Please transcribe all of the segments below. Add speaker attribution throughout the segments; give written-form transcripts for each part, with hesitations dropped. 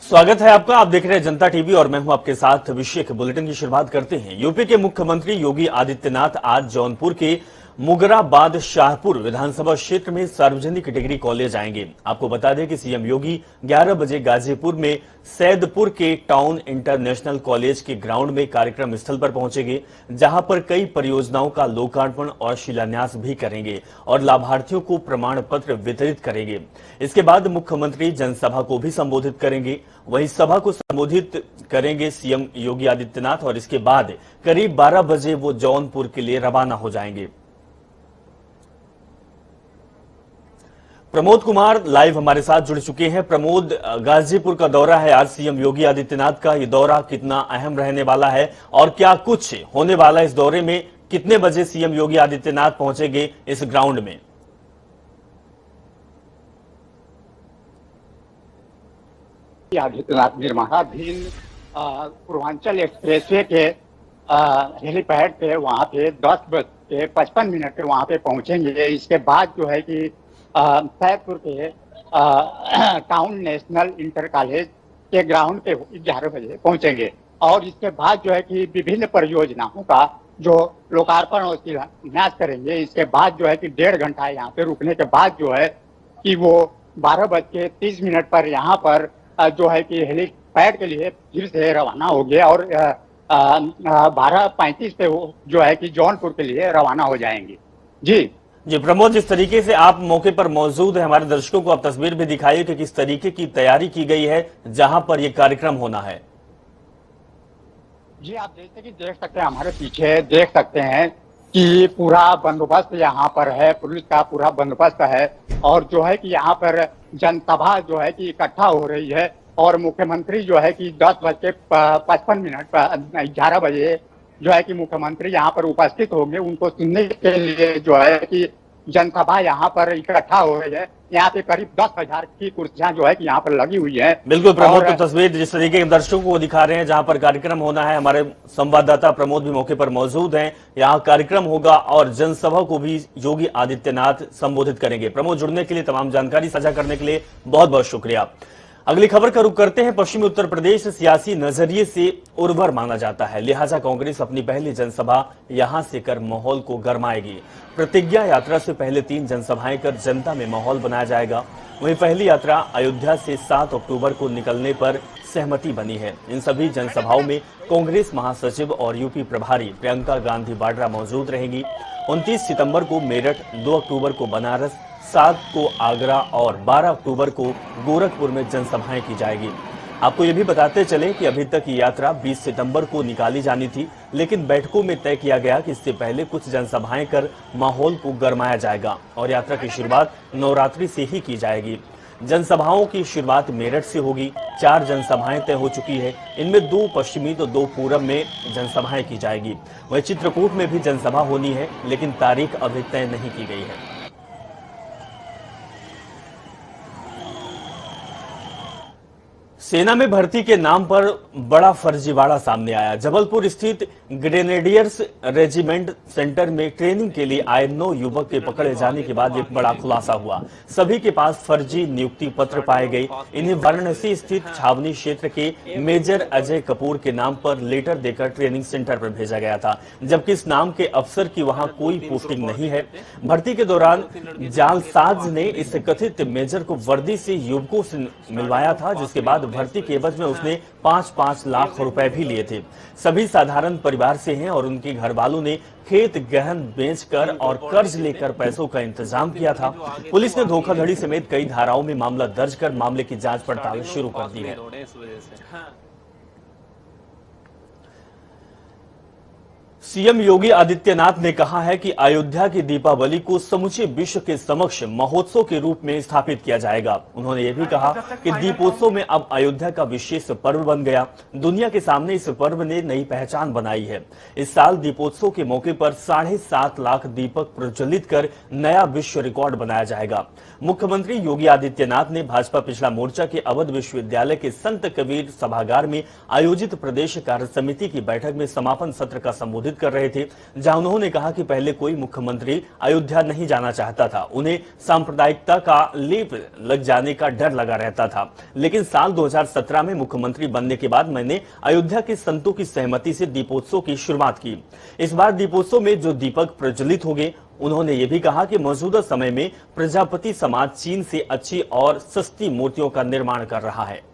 Speaker 1: स्वागत है आपका। आप देख रहे हैं जनता टीवी और मैं हूं आपके साथ अभिषेक। बुलेटिन की शुरुआत करते हैं। यूपी के मुख्यमंत्री योगी आदित्यनाथ आज जौनपुर के मुगराबाद शाहपुर विधानसभा क्षेत्र में सार्वजनिक डिग्री कॉलेज आएंगे। आपको बता दें कि सीएम योगी 11 बजे गाजीपुर में सैदपुर के टाउन इंटरनेशनल कॉलेज के ग्राउंड में कार्यक्रम स्थल पर पहुंचेंगे, जहां पर कई परियोजनाओं का लोकार्पण और शिलान्यास भी करेंगे और लाभार्थियों को प्रमाण पत्र वितरित करेंगे। इसके बाद मुख्यमंत्री जनसभा को भी संबोधित करेंगे। वहीं सभा को संबोधित करेंगे सीएम योगी आदित्यनाथ और इसके बाद करीब 12 बजे वो जौनपुर के लिए रवाना हो जाएंगे। प्रमोद कुमार लाइव हमारे साथ जुड़ चुके हैं। प्रमोद, गाजीपुर का दौरा है आज सीएम योगी आदित्यनाथ का, ये दौरा कितना अहम रहने वाला है और क्या कुछ होने वाला है इस दौरे में? कितने बजे सीएम योगी आदित्यनाथ पहुंचेंगे इस ग्राउंड में?
Speaker 2: आदित्यनाथ निर्माणाधीन पूर्वांचल एक्सप्रेसवे के हेलीपैड पे वहाँ पे 10:55 पे वहाँ पे पहुँचेंगे। इसके बाद जो है कि सैदपुर के टाउन नेशनल इंटर कॉलेज के ग्राउंड पे 11 बजे पहुँचेंगे और इसके बाद जो है कि विभिन्न परियोजनाओं का जो लोकार्पण और शिलान्यास करेंगे। इसके बाद जो है कि 1.5 घंटा यहाँ पे रुकने के बाद जो है कि वो 12:30 पर यहाँ पर जो है कि हेलीपैड के लिए फिर से रवाना हो गया और 12:35 पे वो जो है कि जौनपुर के लिए रवाना हो जाएंगे। जी
Speaker 1: प्रमोद, जिस तरीके से आप मौके पर मौजूद हैं, हमारे दर्शकों को आप तस्वीर भी दिखाइए कि किस तरीके की तैयारी की गई है जहां पर यह कार्यक्रम होना है।
Speaker 2: जी, आप जैसे कि देख सकते हैं, हमारे पीछे देख सकते हैं कि पूरा बंदोबस्त यहाँ पर है, पुलिस का पूरा बंदोबस्त है और जो है कि यहाँ पर जनसभा जो है कि इकट्ठा हो रही है और मुख्यमंत्री जो है कि 10:55 पर 11 बजे जो है कि मुख्यमंत्री यहाँ पर उपस्थित होंगे। उनको सुनने के लिए जो है कि जनसभा यहाँ पर इकट्ठा हो रही है। यहाँ पे करीब 10,000 की कुर्सियां जो है कि यहाँ पर लगी हुई है।
Speaker 1: बिल्कुल प्रमोद, तो तस्वीर जिस तरीके के दर्शकों को दिखा रहे हैं जहां पर कार्यक्रम होना है, हमारे संवाददाता प्रमोद भी मौके पर मौजूद हैं। यहाँ कार्यक्रम होगा और जनसभा को भी योगी आदित्यनाथ संबोधित करेंगे। प्रमोद, जुड़ने के लिए, तमाम जानकारी साझा करने के लिए बहुत बहुत शुक्रिया। अगली खबर का रुख करते हैं। पश्चिमी उत्तर प्रदेश सियासी नजरिए से उर्वर माना जाता है, लिहाजा कांग्रेस अपनी पहली जनसभा यहां से कर माहौल को गरमाएगी। प्रतिज्ञा यात्रा से पहले 3 जनसभाएं कर जनता में माहौल बनाया जाएगा। वहीं पहली यात्रा अयोध्या से 7 अक्टूबर को निकलने पर सहमति बनी है। इन सभी जनसभाओं में कांग्रेस महासचिव और यूपी प्रभारी प्रियंका गांधी वाड्रा मौजूद रहेंगी। 29 सितंबर को मेरठ, 2 अक्टूबर को बनारस, 7 को आगरा और 12 अक्टूबर को गोरखपुर में जनसभाएं की जाएगी। आपको ये भी बताते चले कि अभी तक ये यात्रा 20 सितंबर को निकाली जानी थी, लेकिन बैठकों में तय किया गया कि इससे पहले कुछ जनसभाएं कर माहौल को गरमाया जाएगा और यात्रा की शुरुआत नवरात्रि से ही की जाएगी। जनसभाओं की शुरुआत मेरठ से होगी। 4 जनसभाएं तय हो चुकी है, इनमें 2 पश्चिमी तो 2 पूरब में जनसभाएं की जाएगी। वहीं चित्रकूट में भी जनसभा होनी है, लेकिन तारीख अभी तय नहीं की गई है। सेना में भर्ती के नाम पर बड़ा फर्जीवाड़ा सामने आया। जबलपुर स्थित ग्रेनेडियर्स रेजिमेंट सेंटर में ट्रेनिंग के लिए आए 9 युवक के पकड़े जाने के बाद एक बड़ा खुलासा हुआ। सभी के पास फर्जी नियुक्ति पत्र पाए गए। इन्हें वाराणसी स्थित छावनी क्षेत्र के मेजर अजय कपूर के नाम पर लेटर देकर ट्रेनिंग सेंटर पर भेजा गया था, जबकि इस नाम के अफसर की वहां कोई पोस्टिंग नहीं है। भर्ती के दौरान जालसाज ने इस कथित मेजर को वर्दी से युवकों से मिलवाया था, जिसके बाद भर्ती के एवज में उसने 5-5 लाख रुपए भी लिए थे। सभी साधारण परिवार से हैं और उनके घर वालों ने खेत गहन बेचकर और कर्ज लेकर पैसों का इंतजाम किया था। पुलिस ने धोखाधड़ी समेत कई धाराओं में मामला दर्ज कर मामले की जांच पड़ताल शुरू कर दी है। सीएम योगी आदित्यनाथ ने कहा है कि अयोध्या की दीपावली को समूचे विश्व के समक्ष महोत्सव के रूप में स्थापित किया जाएगा। उन्होंने यह भी कहा कि दीपोत्सव में अब अयोध्या का विशेष पर्व बन गया। दुनिया के सामने इस पर्व ने नई पहचान बनाई है। इस साल दीपोत्सव के मौके पर 7.5 लाख दीपक प्रज्वलित कर नया विश्व रिकॉर्ड बनाया जाएगा। मुख्यमंत्री योगी आदित्यनाथ ने भाजपा पिछड़ा मोर्चा के अवध विश्वविद्यालय के संत कबीर सभागार में आयोजित प्रदेश कार्य समिति की बैठक में समापन सत्र का संबोधित संबोधित कर रहे थे, जहां उन्होंने कहा कि पहले कोई मुख्यमंत्री अयोध्या नहीं जाना चाहता था। उन्हें सांप्रदायिकता का लेप लग जाने का डर लगा रहता था, लेकिन साल 2017 में मुख्यमंत्री बनने के बाद मैंने अयोध्या के संतों की सहमति से दीपोत्सव की शुरुआत की। इस बार दीपोत्सव में जो दीपक प्रज्वलित होंगे, उन्होंने ये भी कहा कि मौजूदा समय में प्रजापति समाज चीन से अच्छी और सस्ती मूर्तियों का निर्माण कर रहा है।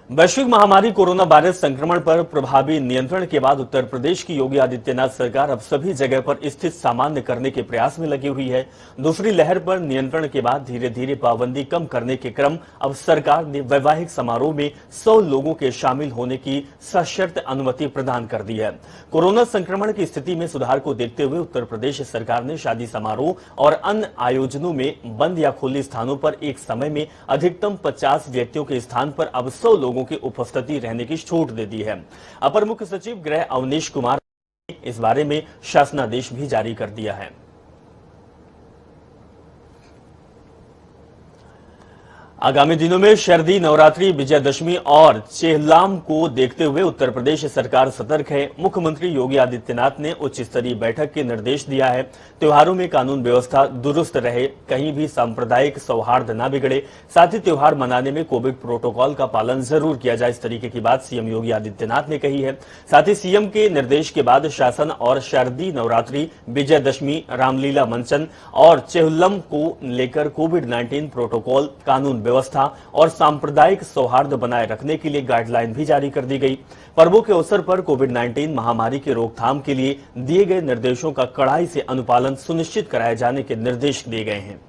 Speaker 1: वैश्विक महामारी कोरोना वायरस संक्रमण पर प्रभावी नियंत्रण के बाद उत्तर प्रदेश की योगी आदित्यनाथ सरकार अब सभी जगह पर स्थिति सामान्य करने के प्रयास में लगी हुई है। दूसरी लहर पर नियंत्रण के बाद धीरे धीरे पाबंदी कम करने के क्रम अब सरकार ने वैवाहिक समारोह में 100 लोगों के शामिल होने की सशर्त अनुमति प्रदान कर दी है। कोरोना संक्रमण की स्थिति में सुधार को देखते हुए उत्तर प्रदेश सरकार ने शादी समारोह और अन्य आयोजनों में बंद या खुले स्थानों पर एक समय में अधिकतम 50 व्यक्तियों के स्थान पर अब 100 लोगों की उपस्थिति रहने की छूट दे दी है। अपर मुख्य सचिव गृह अवनीश कुमार ने इस बारे में शासनादेश भी जारी कर दिया है। आगामी दिनों में शारदीय नवरात्रि, विजयदशमी और चेहल्लाम को देखते हुए उत्तर प्रदेश सरकार सतर्क है। मुख्यमंत्री योगी आदित्यनाथ ने उच्च स्तरीय बैठक के निर्देश दिया है। त्योहारों में कानून व्यवस्था दुरुस्त रहे, कहीं भी सांप्रदायिक सौहार्द न बिगड़े, साथ ही त्योहार मनाने में कोविड प्रोटोकॉल का पालन जरूर किया जाए। इस तरीके की बात सीएम योगी आदित्यनाथ ने कही है। साथ ही सीएम के निर्देश के बाद शासन और शारदीय नवरात्रि, विजयदशमी, रामलीला मंचन और चेहल्लम को लेकर कोविड-19 प्रोटोकॉल, कानून व्यवस्था और सांप्रदायिक सौहार्द बनाए रखने के लिए गाइडलाइन भी जारी कर दी गई। पर्वों के अवसर पर कोविड-19 महामारी की रोकथाम के लिए दिए गए निर्देशों का कड़ाई से अनुपालन सुनिश्चित कराए जाने के निर्देश दिए गए हैं।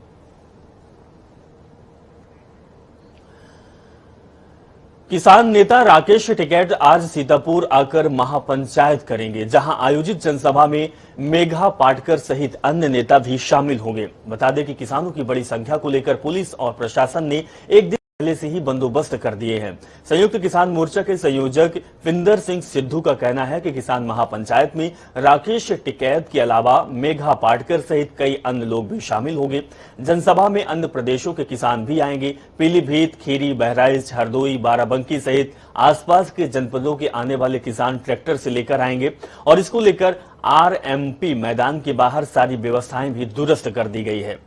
Speaker 1: किसान नेता राकेश टिकैत आज सीतापुर आकर महापंचायत करेंगे, जहां आयोजित जनसभा में मेघा पाटकर सहित अन्य नेता भी शामिल होंगे। बता दें कि किसानों की बड़ी संख्या को लेकर पुलिस और प्रशासन ने एक दिन पहले से ही बंदोबस्त कर दिए हैं। संयुक्त किसान मोर्चा के संयोजक फिंदर सिंह सिद्धू का कहना है कि किसान महापंचायत में राकेश टिकैत के अलावा मेघा पाटकर सहित कई अन्य लोग भी शामिल होंगे। जनसभा में अन्य प्रदेशों के किसान भी आएंगे। पीलीभीत, खीरी, बहराइच, हरदोई, बाराबंकी सहित आसपास के जनपदों के आने वाले किसान ट्रैक्टर से लेकर आएंगे और इसको लेकर आरएमपी मैदान के बाहर सारी व्यवस्थाएं भी दुरुस्त कर दी गई है।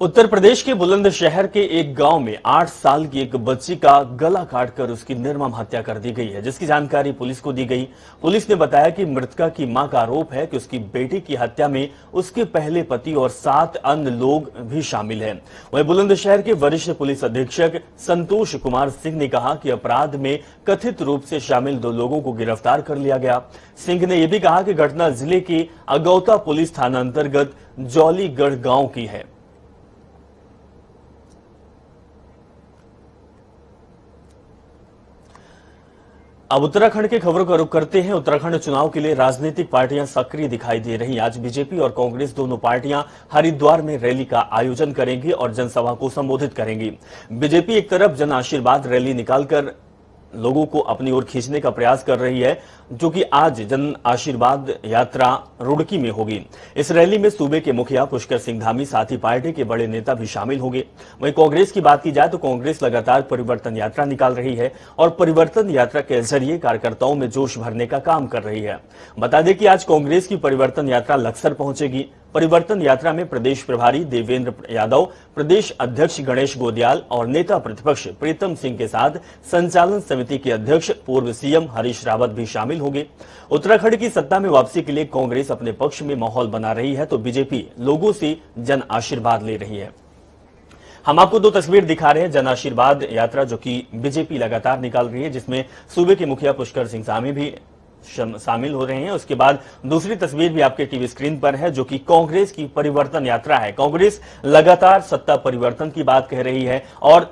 Speaker 1: उत्तर प्रदेश के बुलंदशहर के एक गांव में 8 साल की एक बच्ची का गला काटकर उसकी निर्मम हत्या कर दी गई है, जिसकी जानकारी पुलिस को दी गई। पुलिस ने बताया कि मृतका की मां का आरोप है कि उसकी बेटी की हत्या में उसके पहले पति और 7 अन्य लोग भी शामिल हैं। वहीं बुलंदशहर के वरिष्ठ पुलिस अधीक्षक संतोष कुमार सिंह ने कहा कि अपराध में कथित रूप से शामिल 2 लोगों को गिरफ्तार कर लिया गया। सिंह ने यह भी कहा कि घटना जिले के अगौता पुलिस थाना अंतर्गत जौलीगढ़ गांव की है। अब उत्तराखंड की खबरों का रुख करते हैं। उत्तराखंड चुनाव के लिए राजनीतिक पार्टियां सक्रिय दिखाई दे रही। आज बीजेपी और कांग्रेस दोनों पार्टियां हरिद्वार में रैली का आयोजन करेंगी और जनसभा को संबोधित करेंगी। बीजेपी एक तरफ जन आशीर्वाद रैली निकालकर लोगों को अपनी ओर खींचने का प्रयास कर रही है, जो कि आज जन आशीर्वाद यात्रा रुड़की में होगी। इस रैली में सूबे के मुखिया पुष्कर सिंह धामी, साथ ही पार्टी के बड़े नेता भी शामिल होंगे। वहीं कांग्रेस की बात की जाए तो कांग्रेस लगातार परिवर्तन यात्रा निकाल रही है और परिवर्तन यात्रा के जरिए कार्यकर्ताओं में जोश भरने का काम कर रही है। बता दें कि आज कांग्रेस की परिवर्तन यात्रा लक्सर पहुंचेगी। परिवर्तन यात्रा में प्रदेश प्रभारी देवेंद्र यादव, प्रदेश अध्यक्ष गणेश गोदियाल और नेता प्रतिपक्ष प्रीतम सिंह के साथ संचालन समिति के अध्यक्ष पूर्व सीएम हरीश रावत भी शामिल होंगे। उत्तराखंड की सत्ता में वापसी के लिए कांग्रेस अपने पक्ष में माहौल बना रही है, तो बीजेपी लोगों से जन आशीर्वाद ले रही है। हम आपको 2 तस्वीर दिखा रहे हैं जन आशीर्वाद यात्रा जो कि बीजेपी लगातार निकाल रही है, जिसमें सूबे के मुखिया पुष्कर सिंह धामी भी शामिल हो रहे हैं। उसके बाद दूसरी तस्वीर भी आपके टीवी स्क्रीन पर है, जो कि कांग्रेस की परिवर्तन यात्रा है। कांग्रेस लगातार सत्ता परिवर्तन की बात कह रही है और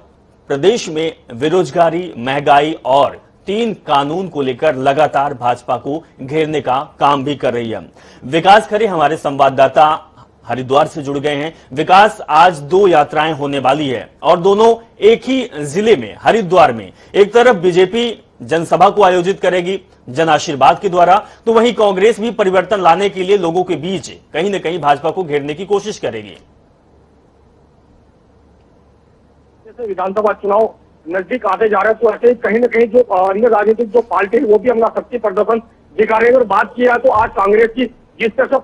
Speaker 1: प्रदेश में बेरोजगारी, महंगाई और 3 कानून को लेकर लगातार भाजपा को घेरने का काम भी कर रही है। विकास खरे हमारे संवाददाता हरिद्वार से जुड़ गए हैं। विकास, आज 2 यात्राएं होने वाली है और दोनों एक ही जिले में, हरिद्वार में। एक तरफ बीजेपी जनसभा को आयोजित करेगी जन आशीर्वाद के द्वारा, तो वहीं कांग्रेस भी परिवर्तन लाने के लिए लोगों के बीच कहीं न कहीं भाजपा को घेरने की कोशिश करेगी।
Speaker 3: जैसे विधानसभा चुनाव नजदीक आते जा रहे हैं, तो ऐसे ही कहीं न कहीं जो अन्य राजनीतिक जो पार्टी है वो भी अपना शक्ति प्रदर्शन दिखा रही है। और बात की जाए तो आज कांग्रेस की जिस तरह से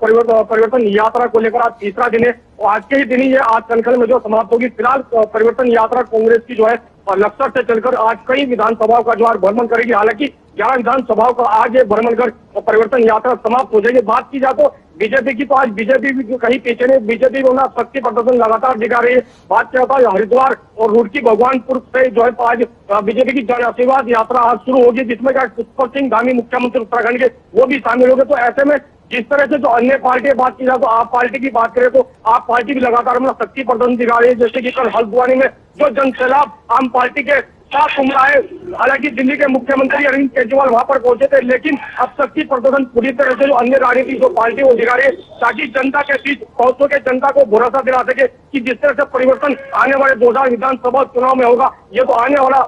Speaker 3: परिवर्तन यात्रा को लेकर आज तीसरा दिन है और आज के ही दिन ही ये आज कनखल में जो समाप्त होगी। फिलहाल परिवर्तन यात्रा कांग्रेस की जो है लक्सर से चलकर आज कई विधानसभाओं का जो है भ्रमण करेगी। हालांकि 11 विधानसभाओं का आज ये भ्रमण कर परिवर्तन यात्रा समाप्त हो जाएगी। बात की जाए तो बीजेपी की, तो आज बीजेपी भी कहीं पीछे नहीं, बीजेपी अपना शक्ति प्रदर्शन लगातार दिखा रही है। बात क्या होता है हरिद्वार और रुड़की भगवानपुर से जो है आज बीजेपी की जन आशीर्वाद यात्रा आज शुरू होगी, जिसमें पुष्कर सिंह धामी मुख्यमंत्री उत्तराखंड के वो भी शामिल होंगे। तो ऐसे में जिस तरह से जो अन्य पार्टी बात की जाए तो आप पार्टी की बात करें तो आप पार्टी भी लगातार अपना शक्ति प्रदर्शन दिखा रही है। जैसे कि कल हल्द्वानी में जो जनसैलाब आम पार्टी के साथ उमड़ा है, हालांकि दिल्ली के मुख्यमंत्री अरविंद केजरीवाल वहां पर पहुंचे थे, लेकिन अब शक्ति प्रदर्शन पूरी तरह से जो अन्य राजनीतिक जो पार्टी वो दिखा रही है ताकि जनता के बीच पहुंच के जनता को भरोसा दिला सके कि जिस तरह से परिवर्तन आने वाले 2000 विधानसभा चुनाव में होगा, ये तो आने वाला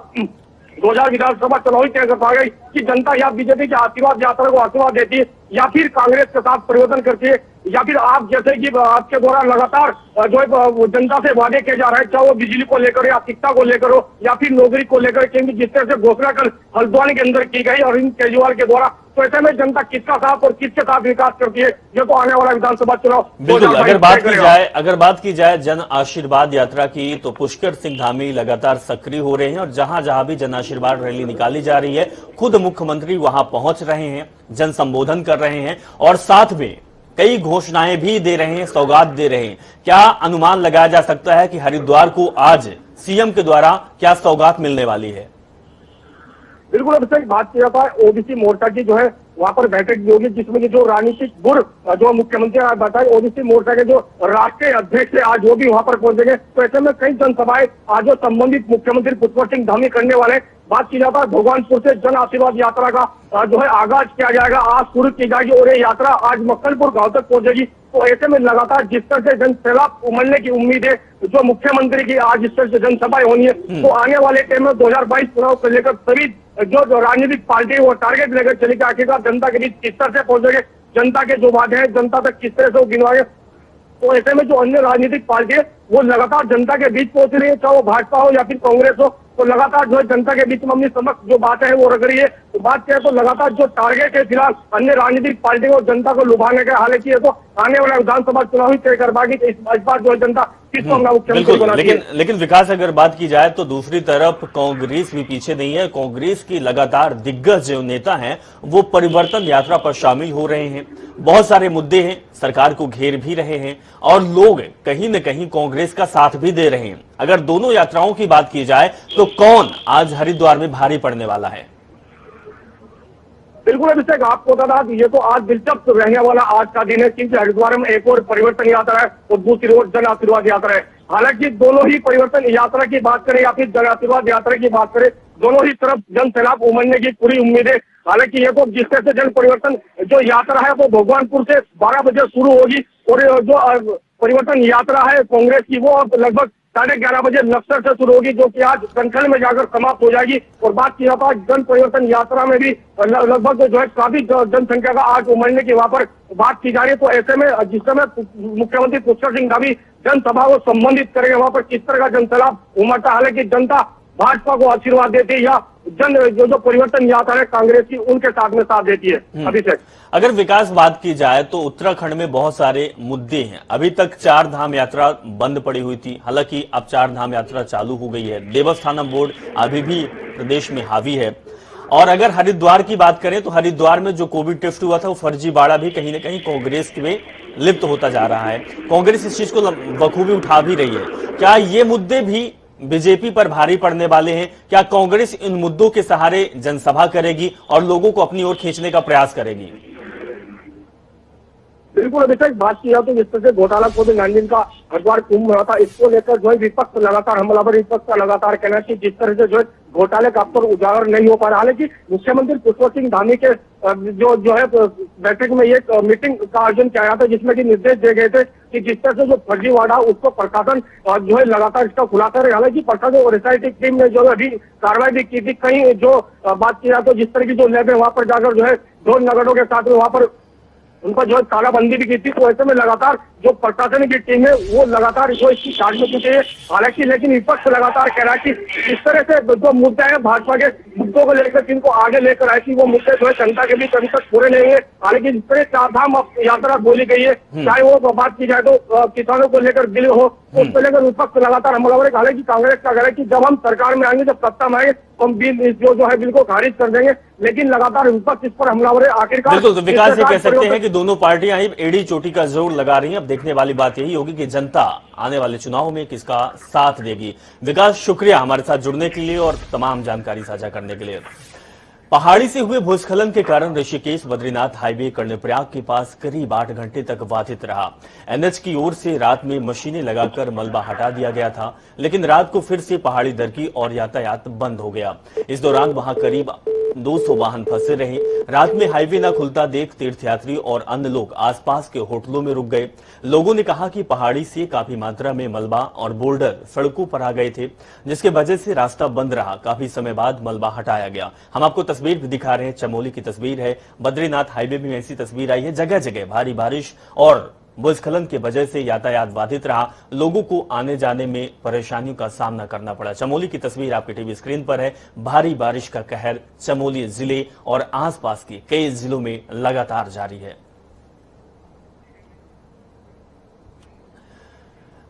Speaker 3: 2000 विधानसभा चुनाव ही तय कर पा गई कि जनता या बीजेपी की आशीर्वाद यात्रा को आशीर्वाद देती है या फिर कांग्रेस के साथ परिवर्तन करती है, या फिर आप जैसे कि आपके द्वारा लगातार जो है जनता से वादे किए जा रहे हैं, चाहे वो बिजली को लेकर या शिक्षा को लेकर हो या फिर नौकरी को लेकर, क्योंकि जिस तरह से घोषणा कल हल्द्वानी के अंदर की गई अरविंद केजरीवाल के द्वारा, तो ऐसे में जनता किसका साथ और किसके साथ विकास करती है, ये तो आने वाला विधानसभा चुनाव
Speaker 1: बिल्कुल। अगर बात की जाए जन आशीर्वाद यात्रा की, तो पुष्कर सिंह धामी लगातार सक्रिय हो रहे हैं और जहां जहां भी जन आशीर्वाद रैली निकाली जा रही है, खुद मुख्यमंत्री वहां पहुंच रहे हैं, जन संबोधन कर रहे हैं और साथ में कई घोषणाएं भी दे रहे हैं, सौगात दे रहे हैं। क्या अनुमान लगाया जा सकता है कि हरिद्वार को आज सीएम के द्वारा क्या सौगात मिलने वाली है?
Speaker 3: बिल्कुल, अब तक बात किया था ओबीसी मोर्चा की जो है वहां पर बैठक भी होगी, जिसमें कि जो राजनीतिक गुर जो मुख्यमंत्री ने बताया ओबीसी मोर्चा के जो राष्ट्रीय अध्यक्ष है आज वो भी वहां पर पहुंचेंगे। तो ऐसे में कई जनसभाएं आज जो संबंधित मुख्यमंत्री पुष्कर सिंह धामी करने वाले। बात की जाता है भगवानपुर से जन आशीर्वाद यात्रा का जो है आगाज किया जाएगा, आज शुरू की जाएगी और ये यात्रा आज मक्कलपुर गांव तक पहुंचेगी। तो ऐसे में लगातार जिस तरह से जन सैलाब उमड़ने की उम्मीद है, जो मुख्यमंत्री की आज इस तरह से जनसभाएं होनी है, तो आने वाले टाइम में 2022 चुनाव को लेकर सभी जो राजनीतिक पार्टी वो टारगेट लेकर चलेगी, आखिरकार जनता के बीच किस तरह से पहुंचेंगे, जनता के जो वादे हैं जनता तक किस तरह से वो गिनवाएंगे। तो ऐसे में जो अन्य राजनीतिक पार्टी है वो लगातार जनता के बीच पहुंच रही है, चाहे वो भाजपा हो या फिर कांग्रेस हो, तो लगातार जो है जनता के बीच में अपनी समक्ष जो बातें हैं वो रख रही है। तो बात करें तो लगातार जो टारगेट है फिलहाल अन्य राजनीतिक पार्टी को जनता को लुभाने का, हालांकि ये तो आने वाला विधानसभा चुनाव ही तय कर पाएगी कि इस बार जो है जनता किसको अपना मुख्यमंत्री बनाती है।
Speaker 1: लेकिन विकास, अगर बात की जाए तो दूसरी तरफ कांग्रेस भी पीछे नहीं है। कांग्रेस की लगातार दिग्गज जो नेता हैं वो परिवर्तन यात्रा पर शामिल हो रहे हैं, बहुत सारे मुद्दे हैं, सरकार को घेर भी रहे हैं और लोग कहीं न कहीं कांग्रेस का साथ भी दे रहे हैं। अगर दोनों यात्राओं की बात की जाए तो कौन आज हरिद्वार में भारी पड़ने वाला है?
Speaker 3: बिल्कुल, अभिषेक आपको बता दें ये तो आज दिलचस्प रहने वाला आज का दिन है, क्योंकि हरिद्वार में एक और परिवर्तन यात्रा है और दूसरी ओर जन आशीर्वाद यात्रा है। हालांकि दोनों ही परिवर्तन यात्रा की बात करें या फिर जन आशीर्वाद यात्रा की बात करें, दोनों ही तरफ जन सैलाब उमड़ने की पूरी उम्मीद है। हालांकि ये तो जिस तरह से जन परिवर्तन जो यात्रा है वो भगवानपुर से 12 बजे शुरू होगी और जो परिवर्तन यात्रा है कांग्रेस की वो लगभग 11:30 बजे लक्सर से शुरू होगी, जो कि आज कनखल में जाकर समाप्त हो जाएगी। और बात की जाता है जन परिवर्तन यात्रा में भी लगभग जो है काफी जनसंख्या का आज उमड़ने की वहां पर बात की जा रही है। तो ऐसे में जिस समय मुख्यमंत्री पुष्कर सिंह धामी जनसभा को संबोधित करेंगे वहां पर किस तरह का जनसैलाब उमड़ता है, हालांकि जनता भाजपा को आशीर्वाद देती है या जो परिवर्तन यात्रा है कांग्रेस की उनके साथ में साथ देती है। अभिषेक,
Speaker 1: अगर विकास बात की जाए तो उत्तराखंड में बहुत सारे मुद्दे हैं। अभी तक 4 धाम यात्रा बंद पड़ी हुई थी, हालांकि अब 4 धाम यात्रा चालू हो गई है। देवस्थानम बोर्ड अभी भी प्रदेश में हावी है। और अगर हरिद्वार की बात करें तो हरिद्वार में जो कोविड टेस्ट हुआ था वो फर्जीवाड़ा भी कहीं ना कहीं कांग्रेस में लिप्त होता जा रहा है। कांग्रेस इस चीज को बखूबी उठा भी रही है। क्या ये मुद्दे भी बीजेपी पर भारी पड़ने वाले हैं? क्या कांग्रेस इन मुद्दों के सहारे जनसभा करेगी और लोगों को अपनी ओर खींचने का प्रयास करेगी?
Speaker 3: बिल्कुल, अभिषेक बात किया तो जिस तरह से घोटाला कोविड-19 का हरिद्वार कुंभ में था, इसको लेकर जो है विपक्ष लगातार हमलावर विपक्ष का लगातार कहना है कि जिस तरह से जो है घोटाले का अवसर उजागर नहीं हो पा रहा। हालांकि मुख्यमंत्री पुष्कर सिंह धामी के जो है बैठक में एक मीटिंग का आयोजन किया गया था, जिसमें कि निर्देश दिए गए थे कि जिस तरह से जो फर्जीवाड़ा उसको प्रशासन जो है लगातार इसका खुलासा रहे। हालांकि प्रशासन और एसआईटी टीम ने जो है अभी कार्रवाई भी की थी। कहीं जो बात की जाए तो जिस तरह की जो लैब है वहां पर जाकर जो है 2 नगरों के साथ में वहां पर उनका जो है तालाबंदी भी की थी। तो ऐसे में लगातार जो प्रशासन की टीम है वो लगातार इसको इसकी चार्ज में जुटी है। हालांकि लेकिन विपक्ष लगातार कह रहा है कि इस तरह से जो मुद्दे हैं भाजपा के मुद्दों को लेकर जिनको आगे लेकर आए थी वो मुद्दे जो है जनता के बीच अभी तक पूरे नहीं है। हालांकि जिस तरह चारधाम यात्रा बोली गई है, चाहे वो बात की जाए तो किसानों को लेकर बिल हो, उसको लेकर विपक्ष लगातार हमलावर है। हालांकि कांग्रेस का कह है कि जब हम सरकार में आएंगे, जब सत्ता में आएंगे, हम बिल जो है बिल को खारिज कर देंगे। लेकिन लगातार विपक्ष इस पर हमलावर है। आखिरकार
Speaker 1: बिल्कुल, तो विकास ये कह सकते हैं कि दोनों पार्टियां ही एड़ी चोटी का जोर लगा रही हैं। अब देखने वाली बात यही होगी कि जनता आने वाले चुनाव में किसका साथ देगी। विकास, शुक्रिया हमारे साथ जुड़ने के लिए और तमाम जानकारी साझा करने के लिए। पहाड़ी से हुए भूस्खलन के कारण ऋषिकेश बद्रीनाथ हाईवे कर्णप्रयाग के पास करीब 8 घंटे तक बाधित रहा। एनएच की ओर से रात में मशीनें लगाकर मलबा हटा दिया गया था, लेकिन रात को फिर से पहाड़ी दरकी और यातायात बंद हो गया। इस दौरान वहां करीब 200 वाहन फंसे रहे। रात में हाईवे न खुलता देख तीर्थयात्री और अन्य लोग आसपास के होटलों में रुक गए। लोगों ने कहा कि पहाड़ी से काफी मात्रा में मलबा और बोल्डर सड़कों पर आ गए थे, जिसके वजह से रास्ता बंद रहा। काफी समय बाद मलबा हटाया गया। हम आपको तस्वीर भी दिखा रहे हैं, चमोली की तस्वीर है। बद्रीनाथ हाईवे में ऐसी तस्वीर आई है। जगह जगह भारी बारिश और भूस्खलन की वजह से यातायात बाधित रहा। लोगों को आने जाने में परेशानियों का सामना करना पड़ा। चमोली की तस्वीर आपके टीवी स्क्रीन पर है। भारी बारिश का कहर चमोली जिले और आसपास के कई जिलों में लगातार जारी है।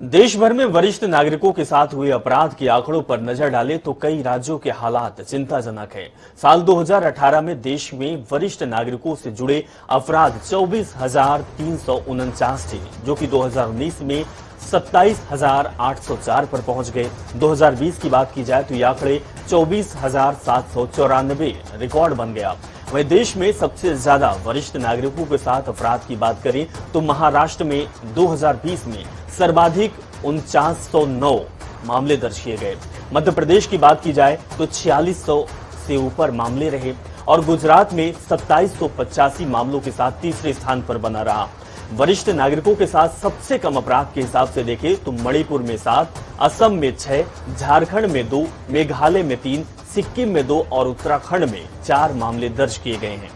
Speaker 1: देश भर में वरिष्ठ नागरिकों के साथ हुए अपराध के आंकड़ों पर नजर डालें तो कई राज्यों के हालात चिंताजनक है। साल 2018 में देश में वरिष्ठ नागरिकों से जुड़े अपराध 24,349 थे, जो कि 2019 में 27,804 पर पहुंच गए। 2020 की बात की जाए तो ये आंकड़े 24,794 रिकॉर्ड बन गया। वहीं देश में सबसे ज्यादा वरिष्ठ नागरिकों के साथ अपराध की बात करें तो महाराष्ट्र में 2020 में सर्वाधिक 4909 मामले दर्ज किए गए। मध्य प्रदेश की बात की जाए तो 4600 से ऊपर मामले रहे और गुजरात में 2785 मामलों के साथ तीसरे स्थान पर बना रहा। वरिष्ठ नागरिकों के साथ सबसे कम अपराध के हिसाब से देखें तो मणिपुर में 7, असम में 6, झारखंड में 2, मेघालय में 3, सिक्किम में 2 और उत्तराखंड में 4 मामले दर्ज किए गए हैं।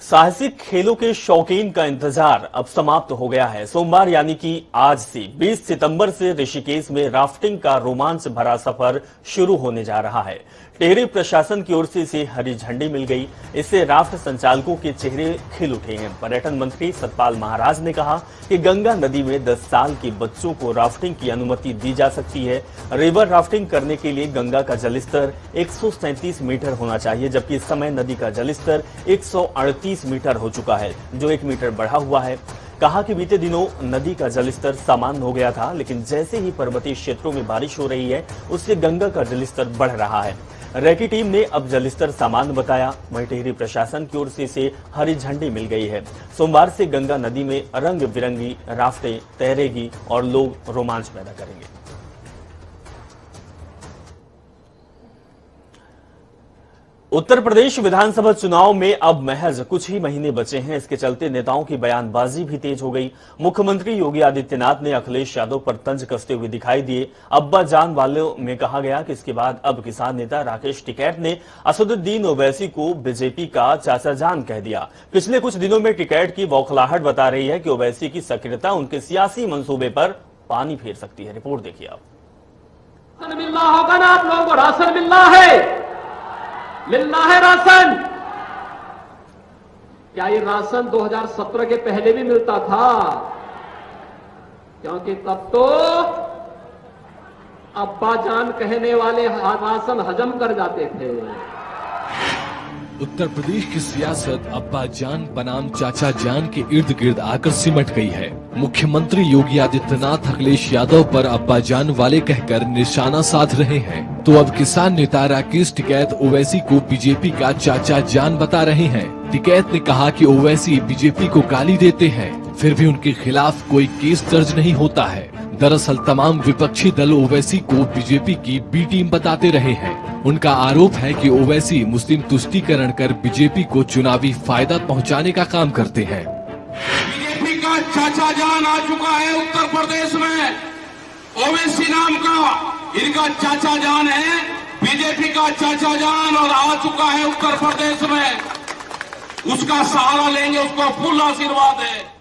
Speaker 1: साहसिक खेलों के शौकीन का इंतजार अब समाप्त हो गया है। सोमवार यानी कि आज से 20 सितंबर से ऋषिकेश में राफ्टिंग का रोमांच भरा सफर शुरू होने जा रहा है। टिहरी प्रशासन की ओर से इसे हरी झंडी मिल गई। इससे राफ्ट संचालकों के चेहरे खिल उठे हैं। पर्यटन मंत्री सतपाल महाराज ने कहा कि गंगा नदी में 10 साल के बच्चों को राफ्टिंग की अनुमति दी जा सकती है। रिवर राफ्टिंग करने के लिए गंगा का जलस्तर 137 मीटर होना चाहिए, जबकि इस समय नदी का जलस्तर 138 मीटर हो चुका है, जो 1 मीटर बढ़ा हुआ है। कहा कि बीते दिनों नदी का जलस्तर सामान्य हो गया था, लेकिन जैसे ही पर्वतीय क्षेत्रों में बारिश हो रही है, उससे गंगा का जलस्तर बढ़ रहा है। रेकी टीम ने अब जलस्तर सामान्य बताया। वहीं टिहरी प्रशासन की ओर से इसे हरी झंडी मिल गई है। सोमवार से गंगा नदी में रंग बिरंगी राफ्टें तैरेगी और लोग रोमांच पैदा करेंगे। उत्तर प्रदेश विधानसभा चुनाव में अब महज कुछ ही महीने बचे हैं। इसके चलते नेताओं की बयानबाजी भी तेज हो गई। मुख्यमंत्री योगी आदित्यनाथ ने अखिलेश यादव पर तंज कसते हुए दिखाई दिए। अब्बा जान वालों में कहा गया कि इसके बाद अब किसान नेता राकेश टिकैत ने असदुद्दीन ओवैसी को बीजेपी का चाचा जान कह दिया। पिछले कुछ दिनों में टिकैत की बौखलाहट बता रही है कि ओवैसी की सक्रियता उनके सियासी मंसूबे पर पानी फेर सकती है। रिपोर्ट देखिए आप।
Speaker 4: राशन मिलना होगा ना, आप लोगों को राशन मिलना है राशन। क्या ये राशन 2017 के पहले भी मिलता था? क्योंकि तब तो अब्बा जान कहने वाले राशन हजम कर जाते थे।
Speaker 5: उत्तर प्रदेश की सियासत अब्बा जान बनाम चाचा जान के इर्द गिर्द आकर सिमट गई है। मुख्यमंत्री योगी आदित्यनाथ अखिलेश यादव पर अब्बा जान वाले कहकर निशाना साध रहे हैं, तो अब किसान नेता राकेश टिकैत ओवैसी को बीजेपी का चाचा जान बता रहे हैं। टिकैत ने कहा कि ओवैसी बीजेपी को गाली देते हैं, फिर भी उनके खिलाफ कोई केस दर्ज नहीं होता है। दरअसल तमाम विपक्षी दल ओवैसी को बीजेपी की बी टीम बताते रहे हैं। उनका आरोप है कि ओवैसी मुस्लिम तुष्टीकरण कर बीजेपी को चुनावी फायदा पहुंचाने का काम करते हैं।
Speaker 6: बीजेपी का चाचा जान आ चुका है उत्तर प्रदेश में, ओवैसी नाम का इनका चाचा जान है। बीजेपी का चाचा जान और आ चुका है उत्तर प्रदेश में, उसका सहारा लेंगे, उसको फुल आशीर्वाद है।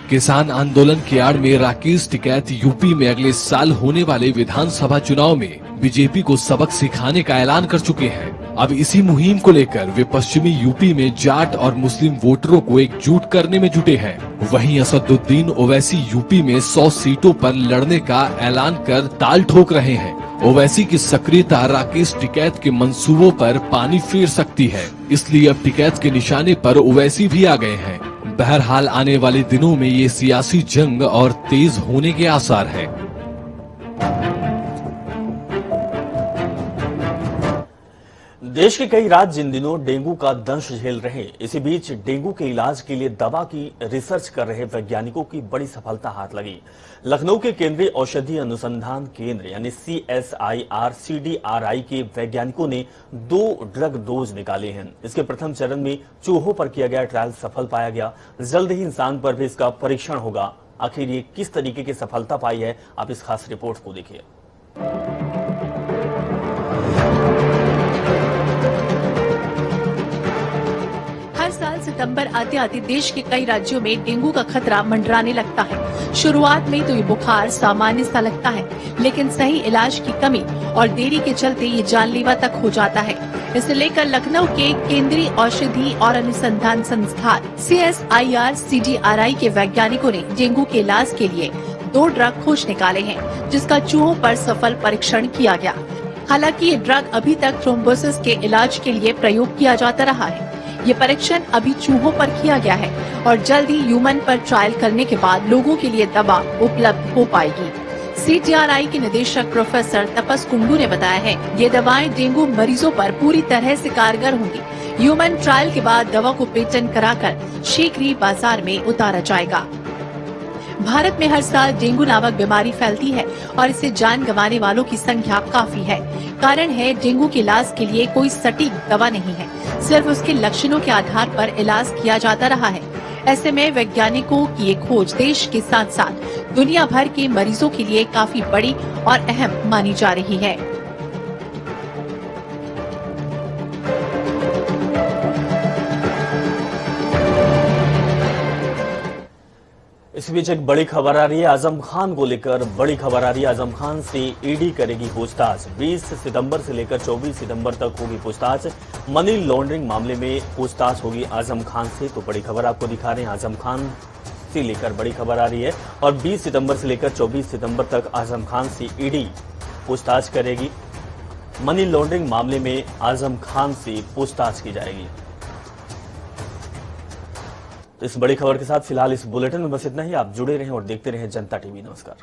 Speaker 5: किसान आंदोलन की आड़ में राकेश टिकैत यूपी में अगले साल होने वाले विधानसभा चुनाव में बीजेपी को सबक सिखाने का ऐलान कर चुके हैं। अब इसी मुहिम को लेकर वे पश्चिमी यूपी में जाट और मुस्लिम वोटरों को एकजुट करने में जुटे हैं। वहीं असदुद्दीन ओवैसी यूपी में 100 सीटों पर लड़ने का ऐलान कर ताल ठोक रहे हैं। ओवैसी की सक्रियता राकेश टिकैत के मंसूबों पर पानी फेर सकती है, इसलिए अब टिकैत के निशाने पर ओवैसी भी आ गए हैं। बहरहाल आने वाले दिनों में ये सियासी जंग और तेज होने के आसार है।
Speaker 1: देश के कई राज्य इन दिनों डेंगू का दंश झेल रहे। इसी बीच डेंगू के इलाज के लिए दवा की रिसर्च कर रहे वैज्ञानिकों की बड़ी सफलता हाथ लगी। लखनऊ के केंद्रीय औषधि अनुसंधान केंद्र यानी CSIR-CDRI के वैज्ञानिकों ने 2 ड्रग डोज निकाले हैं। इसके प्रथम चरण में चूहों पर किया गया ट्रायल सफल पाया गया। जल्द ही इंसान पर भी इसका परीक्षण होगा। आखिर ये किस तरीके की सफलता पाई है, आप इस खास रिपोर्ट को देखिए।
Speaker 7: सितंबर आते आते देश के कई राज्यों में डेंगू का खतरा मंडराने लगता है। शुरुआत में तो ये बुखार सामान्य सा लगता है, लेकिन सही इलाज की कमी और देरी के चलते ये जानलेवा तक हो जाता है। इसे लेकर लखनऊ के केंद्रीय औषधि और अनुसंधान संस्थान CSIR-CDRI के वैज्ञानिकों ने डेंगू के इलाज के लिए 2 ड्रग खोज निकाले हैं, जिसका चूहों पर सफल परीक्षण किया गया। हालांकि ये ड्रग अभी तक थ्रोम्बोसिस के इलाज के लिए प्रयोग किया जाता रहा है। ये परीक्षण अभी चूहों पर किया गया है और जल्द ही ह्यूमन पर ट्रायल करने के बाद लोगों के लिए दवा उपलब्ध हो पाएगी। CDRI के निदेशक प्रोफेसर तपस कुंडू ने बताया है, ये दवाएं डेंगू मरीजों पर पूरी तरह से कारगर होंगी। ह्यूमन ट्रायल के बाद दवा को पेटेंट कराकर शीघ्र ही बाजार में उतारा जाएगा। भारत में हर साल डेंगू नामक बीमारी फैलती है और इससे जान गंवाने वालों की संख्या काफी है। कारण है डेंगू के इलाज के लिए कोई सटीक दवा नहीं है, सिर्फ उसके लक्षणों के आधार पर इलाज किया जाता रहा है। ऐसे में वैज्ञानिकों की ये खोज देश के साथ साथ दुनिया भर के मरीजों के लिए काफी बड़ी और अहम मानी जा रही है।
Speaker 1: इस बीच एक बड़ी खबर आ रही है। आजम खान को लेकर बड़ी खबर आ रही है। आजम खान से ईडी करेगी पूछताछ। 20 सितंबर से लेकर 24 सितंबर तक होगी पूछताछ। मनी लॉन्ड्रिंग मामले में पूछताछ होगी आजम खान से। तो बड़ी खबर आपको दिखा रहे हैं, आजम खान से लेकर बड़ी खबर आ रही है और 20 सितंबर से लेकर 24 सितंबर तक आजम खान से ईडी पूछताछ करेगी। मनी लॉन्ड्रिंग मामले में आजम खान से पूछताछ की जाएगी। तो इस बड़ी खबर के साथ फिलहाल इस बुलेटिन में बस इतना ही। आप जुड़े रहें और देखते रहें जनता टीवी। नमस्कार।